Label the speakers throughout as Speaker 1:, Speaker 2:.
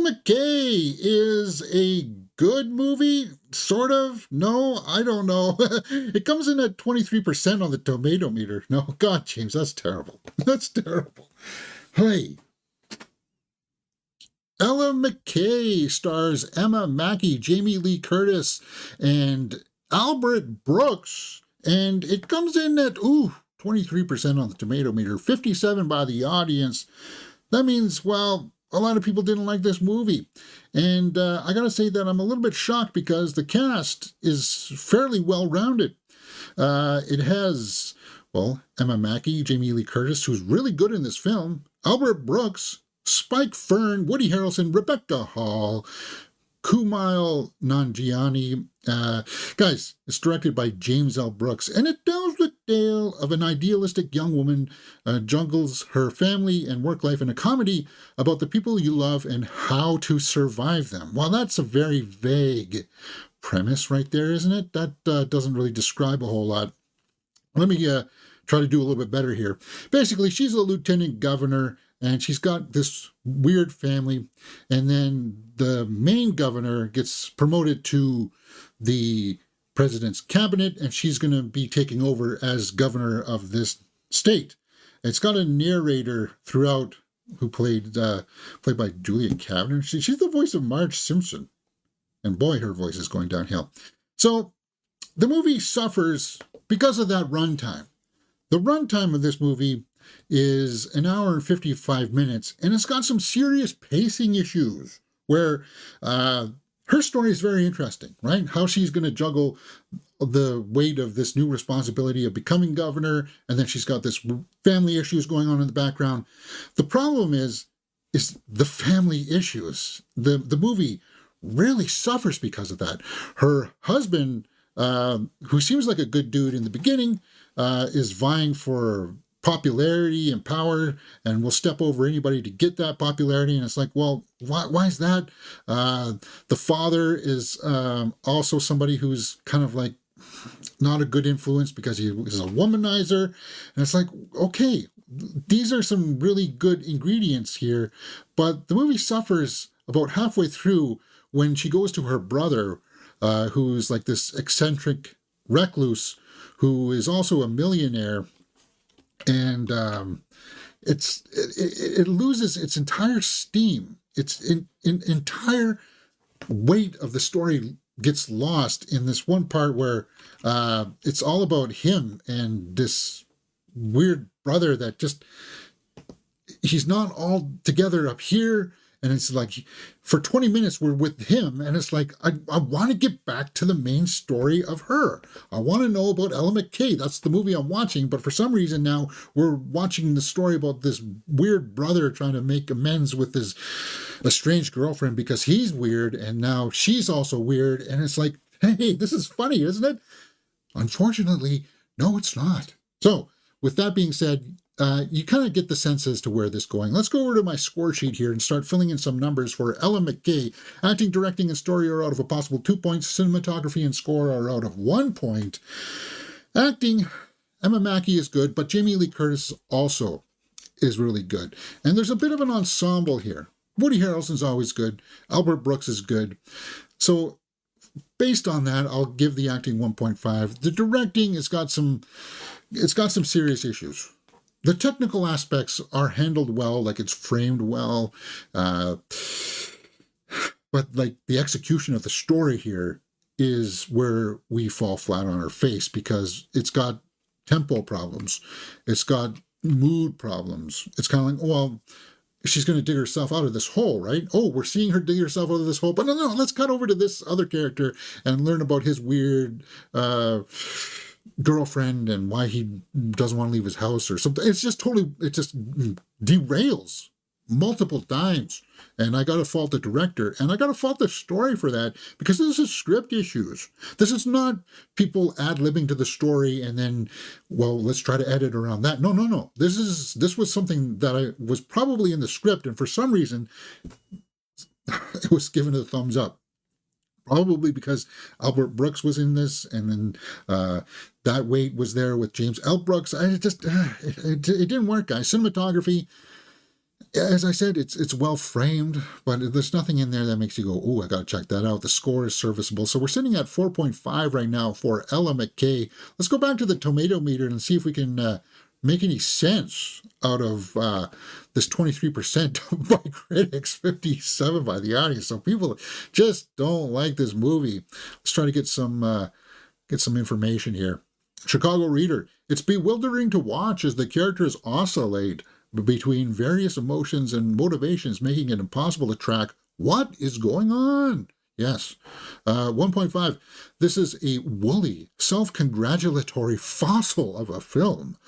Speaker 1: McCay is a good movie, sort of. No, I don't know. It comes in at 23% on the tomato meter. No, God, James, that's terrible. That's terrible. Hey, Ella McCay stars Emma Mackey, Jamie Lee Curtis, and Albert Brooks, and it comes in at 23% on the tomato meter, 57 by the audience. That means, well, a lot of people didn't like this movie. And I gotta say that I'm a little bit shocked because the cast is fairly well-rounded. It has, well, Emma Mackey, Jamie Lee Curtis, who's really good in this film, Albert Brooks, Spike Fern, Woody Harrelson, Rebecca Hall, Kumail Nanjiani. Guys, it's directed by James L. Brooks, and it tells the tale of an idealistic young woman juggles her family and work life in a comedy about the people you love and how to survive them. Well, that's a very vague premise right there, isn't it? That doesn't really describe a whole lot. Let me try to do a little bit better here. Basically, she's a lieutenant governor, and she's got this weird family, and then the main governor gets promoted to the president's cabinet, and she's going to be taking over as governor of this state. It's got a narrator throughout who played by Julia Kavner. She's the voice of Marge Simpson, and boy, her voice is going downhill. So the movie suffers because of that runtime. The runtime of this movie is an hour and 55 minutes, and it's got some serious pacing issues where her story is very interesting, right? How she's going to juggle the weight of this new responsibility of becoming governor, and then she's got this family issues going on in the background. The problem is the family issues. The movie really suffers because of that. Her husband, who seems like a good dude in the beginning, is vying for popularity and power and will step over anybody to get that popularity. And it's like, well, why is that? The father is also somebody who's kind of like not a good influence because he is a womanizer. And it's like, okay, these are some really good ingredients here, but the movie suffers about halfway through when she goes to her brother, who's like this eccentric recluse who is also a millionaire. And it loses its entire steam. Its entire weight of the story gets lost in this one part where it's all about him and this weird brother that just, he's not all together up here. And it's like, for 20 minutes, we're with him. And it's like, I want to get back to the main story of her. I want to know about Ella McCay. That's the movie I'm watching. But for some reason now, we're watching the story about this weird brother trying to make amends with his estranged girlfriend because he's weird. And now she's also weird. And it's like, hey, this is funny, isn't it? Unfortunately, no, it's not. So with that being said, you kind of get the sense as to where this is going. Let's go over to my score sheet here and start filling in some numbers for Ella McCay. Acting, directing, and story are out of a possible 2 points. Cinematography and score are out of 1 point. Acting, Emma Mackey is good, but Jamie Lee Curtis also is really good. And there's a bit of an ensemble here. Woody Harrelson's always good. Albert Brooks is good. So based on that, I'll give the acting 1.5. The directing it's got some serious issues. The technical aspects are handled well, like it's framed well, but like the execution of the story here is where we fall flat on our face because it's got tempo problems. It's got mood problems. It's kind of like, well, she's going to dig herself out of this hole, right? Oh, we're seeing her dig herself out of this hole, but no, let's cut over to this other character and learn about his weird girlfriend and why he doesn't want to leave his house or something. It's just totally, it just derails multiple times. And I got to fault the director and I got to fault the story for that because this is script issues. This is not people ad-libbing to the story and then, well, let's try to edit around that. No. This was something that was probably in the script and for some reason it was given a thumbs up. Probably because Albert Brooks was in this, and then that weight was there with James L. Brooks. It didn't work, guys. Cinematography, As I said, it's well framed, but there's nothing in there that makes you go, oh, I got to check that out. The score is serviceable. So we're sitting at 4.5 right now for Ella McCay. Let's go back to the tomato meter and see if we can make any sense out of this 23% by critics, 57 by the audience. So people just don't like this movie. Let's try to get some information here. Chicago Reader. It's bewildering to watch as the characters oscillate between various emotions and motivations, making it impossible to track what is going on. Yes. 1.5. This is a woolly, self-congratulatory fossil of a film.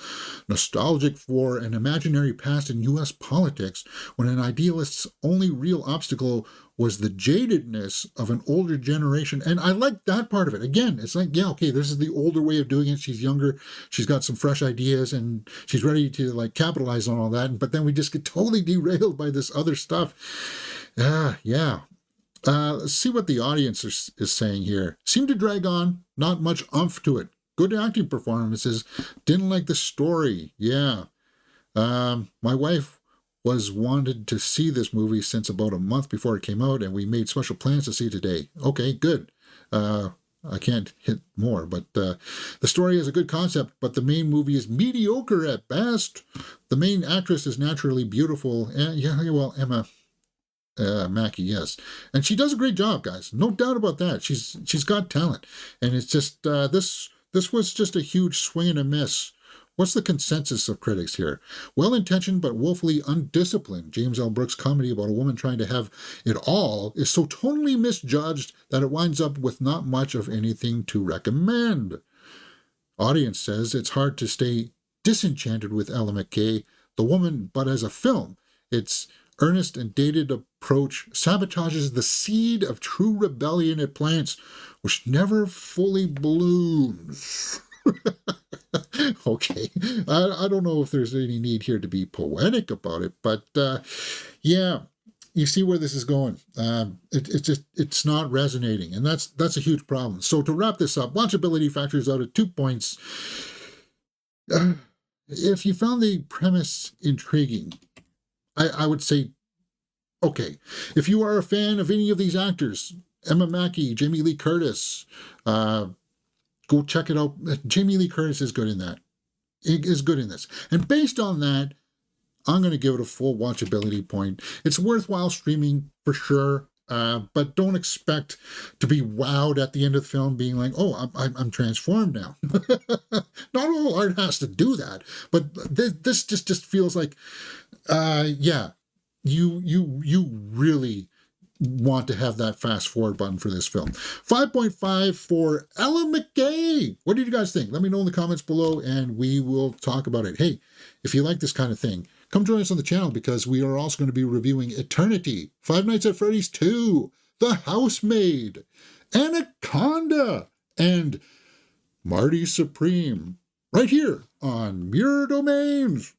Speaker 1: Nostalgic for an imaginary past in U.S. politics when an idealist's only real obstacle was the jadedness of an older generation. And I like that part of it. Again, it's like, yeah, okay, this is the older way of doing it. She's younger. She's got some fresh ideas and she's ready to like capitalize on all that. But then we just get totally derailed by this other stuff. Yeah. Let's see what the audience is saying here. Seemed to drag on, not much oomph to it. Good acting performances. Didn't like the story. Yeah. My wife was wanted to see this movie since about a month before it came out, and we made special plans to see it today. Okay, good. I can't hit more, but the story is a good concept, but the main movie is mediocre at best. The main actress is naturally beautiful, and Emma Mackey, yes, and she does a great job, guys. No doubt about that. She's got talent, and it's just this was just a huge swing and a miss. What's the consensus of critics here? Well-intentioned but woefully undisciplined. James L. Brooks' comedy about a woman trying to have it all is so totally misjudged that it winds up with not much of anything to recommend. Audience says it's hard to stay disenchanted with Ella McCay, the woman, but as a film, its earnest and dated approach sabotages the seed of true rebellion it plants, which never fully blooms. Okay, I don't know if there's any need here to be poetic about it, but yeah, you see where this is going. It's not resonating, and that's a huge problem. So to wrap this up, watchability factors out at 2 points. If you found the premise intriguing, I would say, okay. If you are a fan of any of these actors, Emma Mackey, Jamie Lee Curtis, go check it out. Jamie Lee Curtis is good in that. Is good in this. And based on that, I'm going to give it a full watchability point. It's worthwhile streaming for sure, but don't expect to be wowed at the end of the film being like, oh, I'm transformed now. Not all art has to do that, but this just feels like, yeah, you really want to have that fast forward button for this film. 5.5 for Ella McCay. What did you guys think? Let me know in the comments below and we will talk about it. Hey, if you like this kind of thing, come join us on the channel because we are also going to be reviewing Eternity, Five Nights at Freddy's 2, The Housemaid, Anaconda, and Marty Supreme right here on Mirror Domains.